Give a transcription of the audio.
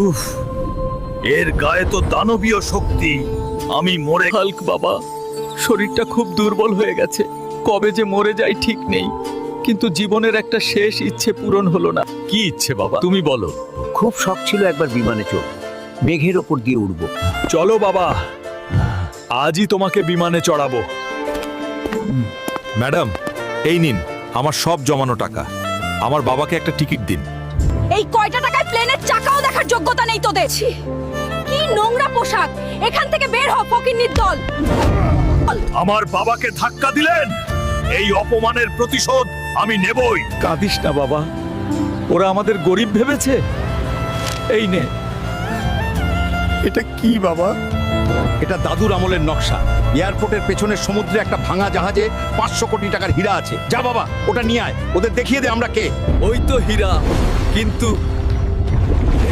উফ, এর গায়ে তো দানবীয় শক্তি। আমি মরে হাল্ক বাবা, শরীরটা খুব দুর্বল হয়ে গেছে। কবে যে মরে যাই ঠিক নেই, কিন্তু জীবনের একটা শেষ ইচ্ছে পূরণ হলো না। কি ইচ্ছে বাবা, তুমি বলো। খুব শখ ছিল একবার বিমানে চড়ব, মেঘের ওপর দিয়ে উড়ব। চলো বাবা, আজই তোমাকে বিমানে চড়াবো। ম্যাডাম, এই নিন আমার সব জমানো টাকা। আমার বাবাকে একটা টিকিট দিন। এই কয়টা টাকায় প্লেনের চাকাও দেখার যোগ্যতা নেই তোদের। ছি, কি নোংরা পোশাক! এখান থেকে বের হ, ফকিন্নির দল! আমার বাবাকে ধাক্কা দিলেন, এই অপমানের প্রতিশোধ আমি নেবই। কাঁদিস না বাবা, ওরা আমাদের গরিব ভেবেছে। এই নে। এটা কি বাবা? এটা দাদুর আমলের নকশা। এয়ারপোর্টের পেছনের সমুদ্রে একটা ভাঙা জাহাজে 500 কোটি টাকার হীরা আছে। যা বাবা, ওটা নিয়ে আয়, ওদের দেখিয়ে দে আমরা কে। ওই তো হীরা, কিন্তু